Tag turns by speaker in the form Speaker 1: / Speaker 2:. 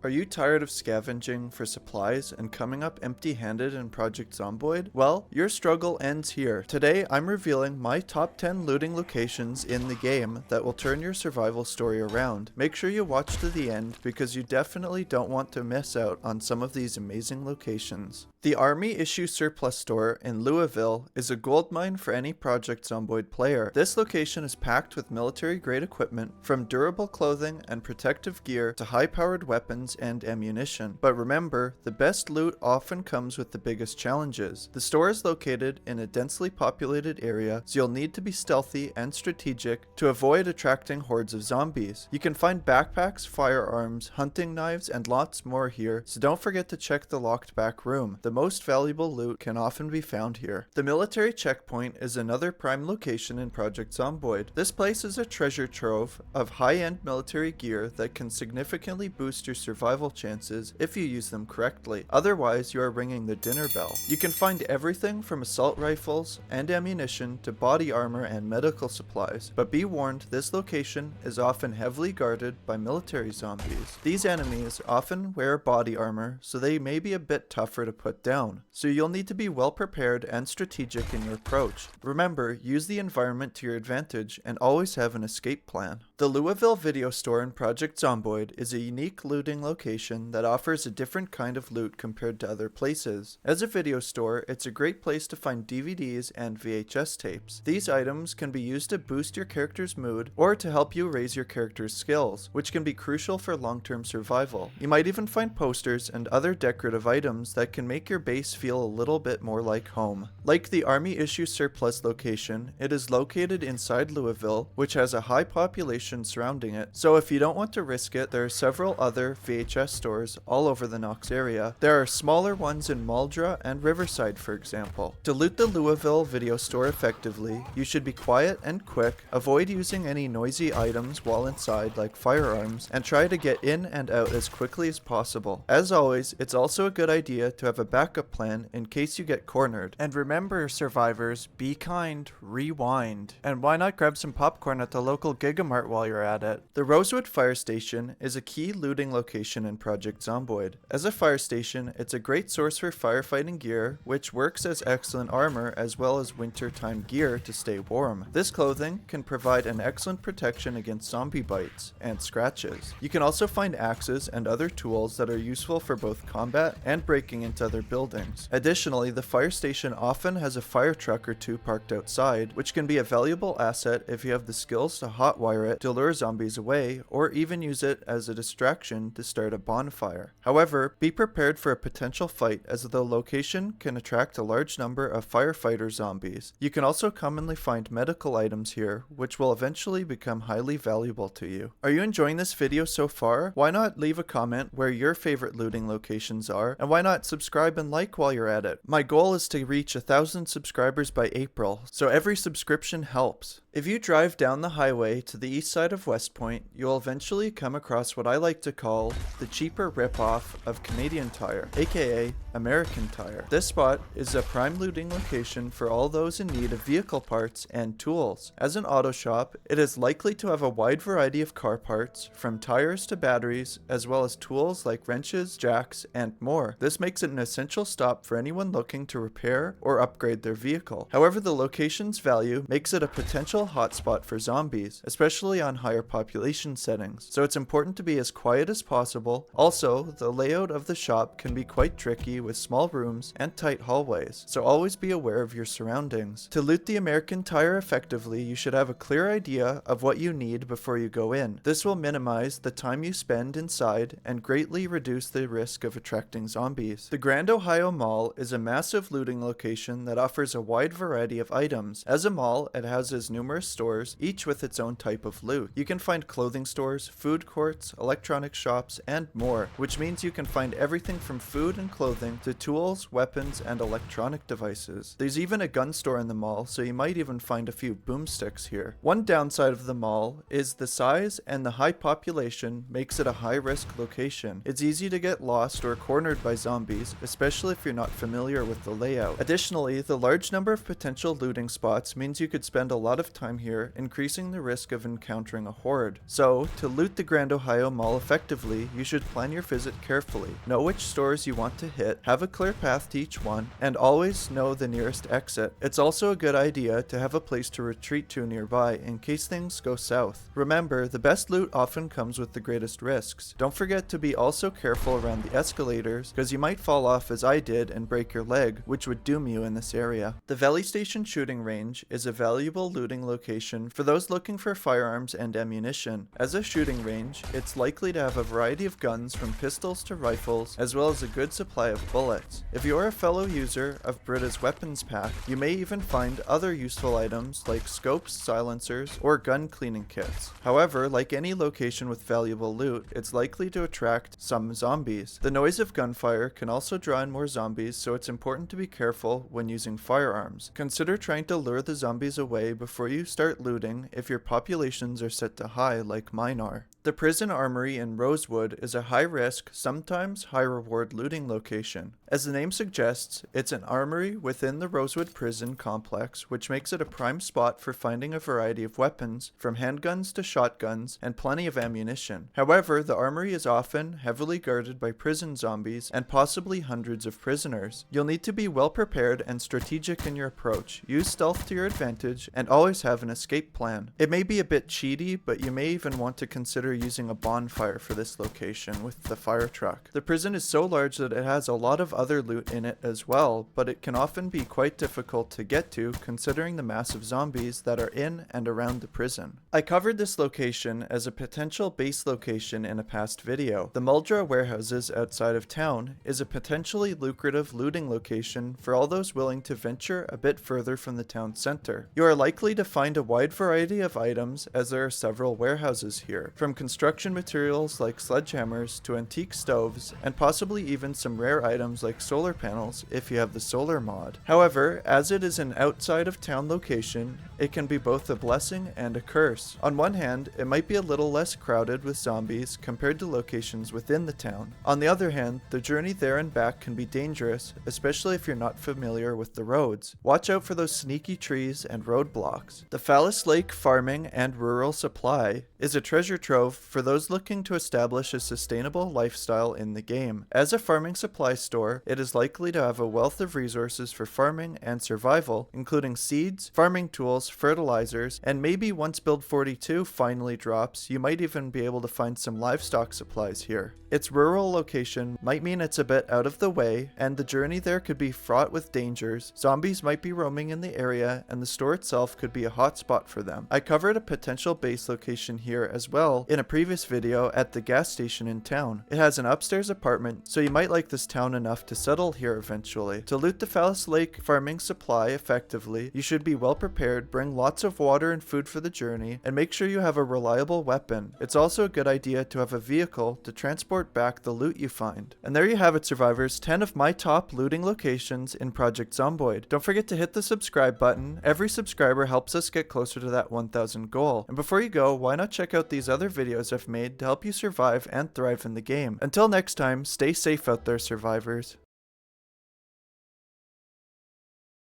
Speaker 1: Are you tired of scavenging for supplies and coming up empty-handed in Project Zomboid? Well, your struggle ends here. Today, I'm revealing my top 10 looting locations in the game that will turn your survival story around. Make sure you watch to the end because you definitely don't want to miss out on some of these amazing locations. The Army Issue Surplus Store in Louisville is a goldmine for any Project Zomboid player. This location is packed with military-grade equipment, from durable clothing and protective gear to high-powered weapons and ammunition. But remember, the best loot often comes with the biggest challenges. The store is located in a densely populated area, so you'll need to be stealthy and strategic to avoid attracting hordes of zombies. You can find backpacks, firearms, hunting knives, and lots more here, so don't forget to check the locked back room. The most valuable loot can often be found here. The military checkpoint is another prime location in Project Zomboid. This place is a treasure trove of high-end military gear that can significantly boost your survival chances if you use them correctly. Otherwise, you are ringing the dinner bell. You can find everything from assault rifles and ammunition to body armor and medical supplies, but be warned, this location is often heavily guarded by military zombies. These enemies often wear body armor, so they may be a bit tougher to put down, so you'll need to be well prepared and strategic in your approach. Remember, use the environment to your advantage and always have an escape plan. The Louisville Video Store in Project Zomboid is a unique looting location that offers a different kind of loot compared to other places. As a video store, it's a great place to find DVDs and VHS tapes. These items can be used to boost your character's mood or to help you raise your character's skills, which can be crucial for long-term survival. You might even find posters and other decorative items that can make your base feel a little bit more like home. Like the Army Issue Surplus location, it is located inside Louisville, which has a high population surrounding it, so if you don't want to risk it, there are several other VHS stores all over the Knox area. There are smaller ones in Muldraugh and Riverside, for example. To loot the Louisville Video Store effectively, you should be quiet and quick, avoid using any noisy items while inside like firearms, and try to get in and out as quickly as possible. As always, it's also a good idea to have a backup plan in case you get cornered. And remember, survivors, be kind, rewind. And why not grab some popcorn at the local Gigamart while you're at it? The Rosewood Firestation is a key looting location in Project Zomboid. As a fire station, it's a great source for firefighting gear, which works as excellent armor as well as wintertime gear to stay warm. This clothing can provide an excellent protection against zombie bites and scratches. You can also find axes and other tools that are useful for both combat and breaking into other buildings. Additionally, the fire station often has a fire truck or two parked outside, which can be a valuable asset if you have the skills to hotwire it to lure zombies away, or even use it as a distraction to start a bonfire. However, be prepared for a potential fight, as the location can attract a large number of firefighter zombies. You can also commonly find medical items here, which will eventually become highly valuable to you. Are you enjoying this video so far? Why not leave a comment where your favorite looting locations are, and why not subscribe and like while you're at it? My goal is to reach 1,000 subscribers by April, so every subscription helps. If you drive down the highway to the east side of Westpoint, you'll eventually come across what I like to call the cheaper ripoff of Canadian Tire, aka American Tire. This spot is a prime looting location for all those in need of vehicle parts and tools. As an auto shop, it is likely to have a wide variety of car parts, from tires to batteries, as well as tools like wrenches, jacks, and more. This makes it an essential stop for anyone looking to repair or upgrade their vehicle. However, the location's value makes it a potential hotspot for zombies, especially on higher population settings, so it's important to be as quiet as possible. Also, the layout of the shop can be quite tricky with small rooms and tight hallways, so always be aware of your surroundings. To loot the American Tire effectively, you should have a clear idea of what you need before you go in. This will minimize the time you spend inside and greatly reduce the risk of attracting zombies. The Grand Ohio Mall is a massive looting location that offers a wide variety of items. As a mall, it houses numerous stores, each with its own type of loot. You can find clothing stores, food courts, electronic shops, and more, which means you can find everything from food and clothing to tools, weapons, and electronic devices. There's even a gun store in the mall, so you might even find a few boomsticks here. One downside of the mall is the size, and the high population makes it a high-risk location. It's easy to get lost or cornered by zombies, especially if you're not familiar with the layout. Additionally, the large number of potential looting spots means you could spend a lot of time here, increasing the risk of encountering encountering a horde. So, to loot the Grand Ohio Mall effectively, you should plan your visit carefully. Know which stores you want to hit, have a clear path to each one, and always know the nearest exit. It's also a good idea to have a place to retreat to nearby in case things go south. Remember, the best loot often comes with the greatest risks. Don't forget to be also careful around the escalators, because you might fall off as I did and break your leg, which would doom you in this area. The Valley Station shooting range is a valuable looting location for those looking for firearms and ammunition. As a shooting range, it's likely to have a variety of guns from pistols to rifles, as well as a good supply of bullets. If you are a fellow user of Brita's weapons pack, you may even find other useful items like scopes, silencers, or gun cleaning kits. However, like any location with valuable loot, it's likely to attract some zombies. The noise of gunfire can also draw in more zombies, so it's important to be careful when using firearms. Consider trying to lure the zombies away before you start looting if your populations are set to high like mine are. The prison armory in Rosewood is a high-risk, sometimes high-reward looting location. As the name suggests, it's an armory within the Rosewood prison complex, which makes it a prime spot for finding a variety of weapons, from handguns to shotguns, and plenty of ammunition. However, the armory is often heavily guarded by prison zombies and possibly hundreds of prisoners. You'll need to be well prepared and strategic in your approach, use stealth to your advantage, and always have an escape plan. It may be a bit cheaty, but you may even want to consider using a bonfire for this location with the fire truck. The prison is so large that it has a lot of other loot in it as well, but it can often be quite difficult to get to considering the massive zombies that are in and around the prison. I covered this location as a potential base location in a past video. The Muldraugh Warehouses outside of town is a potentially lucrative looting location for all those willing to venture a bit further from the town center. You are likely to find a wide variety of items as there are several warehouses here, from construction materials like sledgehammers to antique stoves, and possibly even some rare items like solar panels if you have the solar mod. However, as it is an outside of town location, it can be both a blessing and a curse. On one hand, it might be a little less crowded with zombies compared to locations within the town. On the other hand, the journey there and back can be dangerous, especially if you're not familiar with the roads. Watch out for those sneaky trees and roadblocks. The Phallus Lake Farming and Rural Supply is a treasure trove for those looking to establish a sustainable lifestyle in the game. As a farming supply store, it is likely to have a wealth of resources for farming and survival, including seeds, farming tools, fertilizers, and maybe once Build 42 finally drops, you might even be able to find some livestock supplies here. Its rural location might mean it's a bit out of the way, and the journey there could be fraught with dangers. Zombies might be roaming in the area, and the store itself could be a hotspot for them. I covered a potential base location here as well in a previous video at the gas station in town. It has an upstairs apartment, so you might like this town enough to settle here eventually. To loot the Phallus Lake farming supply effectively, you should be well prepared, bring lots of water and food for the journey, and make sure you have a reliable weapon. It's also a good idea to have a vehicle to transport back the loot you find. And there you have it, survivors, 10 of my top looting locations in Project Zomboid. Don't forget to hit the subscribe button. Every subscriber helps us get closer to that 1,000 goal. And before you go, why not check out these other videos I've made to help you survive and thrive in the game. Until next time, stay safe out there, survivors.